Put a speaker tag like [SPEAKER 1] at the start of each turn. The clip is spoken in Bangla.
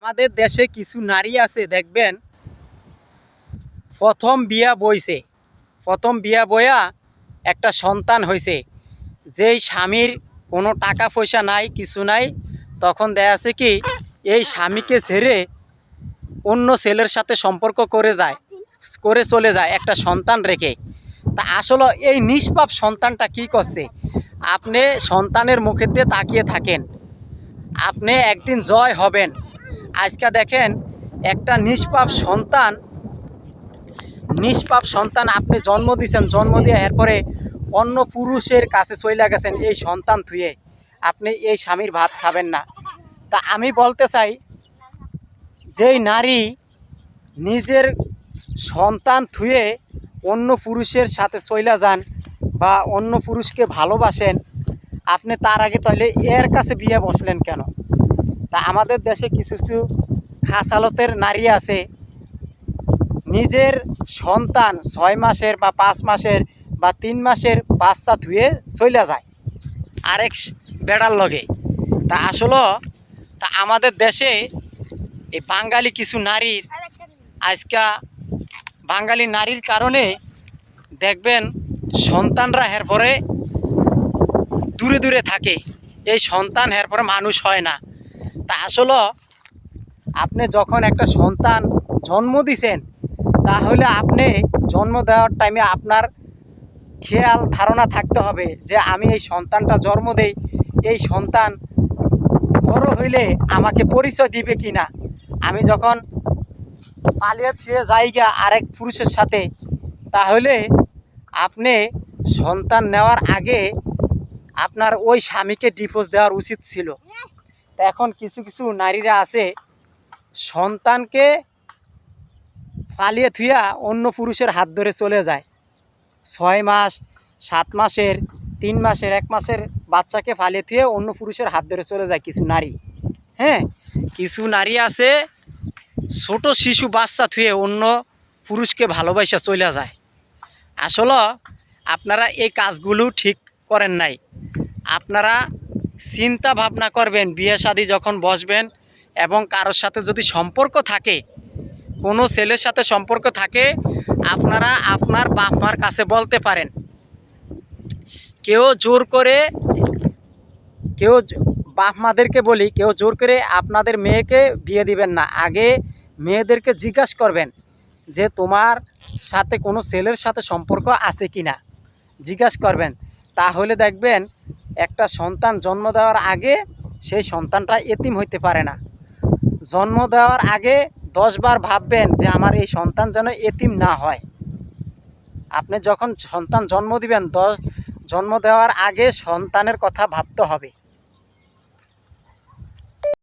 [SPEAKER 1] আমাদের দেশে কিছু নারী আছে দেখবেন প্রথম বিয়া বইয়া একটা সন্তান হয়েছে, যেই স্বামীর কোনো টাকা পয়সা নাই, কিছু নাই, তখন দেখা আছে কি এই স্বামীকে ছেড়ে অন্য ছেলের সাথে সম্পর্ক করে চলে যায় একটা সন্তান রেখে। তা আসলে এই নিষ্পাপ সন্তানটা কি করছে? আপনি সন্তানের মুখের দিয়ে তাকিয়ে থাকেন, আপনি একদিন জয় হবেন। আজকে দেখেন একটা নিষ্পাপ সন্তান আপনি জন্ম দিয়েছেন, জন্ম দিয়ে এরপরে অন্য পুরুষের কাছে চলে গেছেন এই সন্তান থুয়ে। আপনি এই স্বামীর ভাত খাবেন না। তা আমি বলতে চাই, যেই নারী নিজের সন্তান থুয়ে অন্য পুরুষের সাথে চলে যান বা অন্য পুরুষকে ভালোবাসেন, আপনি তার আগে তাহলে এর কাছে বিয়ে বসলেন কেন? তা আমাদের দেশে কিছু কিছু খাসালতের নারী আছে, নিজের সন্তান 6 মাসের বা 5 মাসের বা 3 মাসের বাচ্চা ধুয়ে চলে যায় আরেক বেড়ার লগে। তা আসলে আমাদের দেশে এই বাঙালি কিছু নারীর আজকা বাঙালি নারীর কারণে দেখবেন সন্তানরা এরপরে দূরে দূরে থাকে, এই সন্তান এরপরে মানুষ হয় না। তা আসলে আপনি যখন একটা সন্তান জন্ম দিছেন, তাহলে আপনি জন্ম দেওয়ার টাইমে আপনার খেয়াল ধারণা থাকতে হবে যে আমি এই সন্তানটা জন্ম দেই, এই সন্তান বড় হইলে আমাকে পরিচয় দিবে কি না। আমি যখন পালিয়ে থুয়ে যাইগা আরেক পুরুষের সাথে, তাহলে আপনি সন্তান নেওয়ার আগে আপনার ওই স্বামীকে ডিভোর্স দেওয়ার উচিত ছিল। তা এখন কিছু কিছু নারীরা আছে সন্তানকে পালিয়ে থুয়া অন্য পুরুষের হাত ধরে চলে যায়। 6 মাস, 7 মাসের, 3 মাসের, 1 মাসের বাচ্চাকে পালিয়ে থুয়ে অন্য পুরুষের হাত ধরে চলে যায় কিছু নারী। হ্যাঁ, কিছু নারী আছে ছোট শিশু বাচ্চা থুয়ে অন্য পুরুষকে ভালোবাসা চলে যায়। আসলে আপনারা এই কাজগুলো ঠিক করেন নাই। আপনারা চিন্তা ভাবনা করবেন, বিয়ে শাদী যখন বসবেন এবং কারোর সাথে যদি সম্পর্ক থাকে, কোনো ছেলের সাথে সম্পর্ক থাকে, আপনারা আপনার বাপ মার কাছে বলতে পারেন। কেউ জোর করে, বাপ মাদেরকে বলি, কেউ জোর করে আপনাদের মেয়েকে বিয়ে দিবেন না। আগে মেয়েদেরকে জিজ্ঞাসা করবেন যে তোমার সাথে কোনো ছেলের সাথে সম্পর্ক আছে কি না, জিজ্ঞাসা করবেন। তাহলে দেখবেন একটা সন্তান জন্ম দেওয়ার আগে সেই সন্তানটা এতিম হইতে পারে না। জন্ম দেওয়ার আগে 10 বার ভাববেন যে আমার এই সন্তান যেন এতিম না হয়। আপনি যখন সন্তান জন্ম দিবেন, জন্ম দেওয়ার আগে সন্তানের কথা ভাবতে হবে।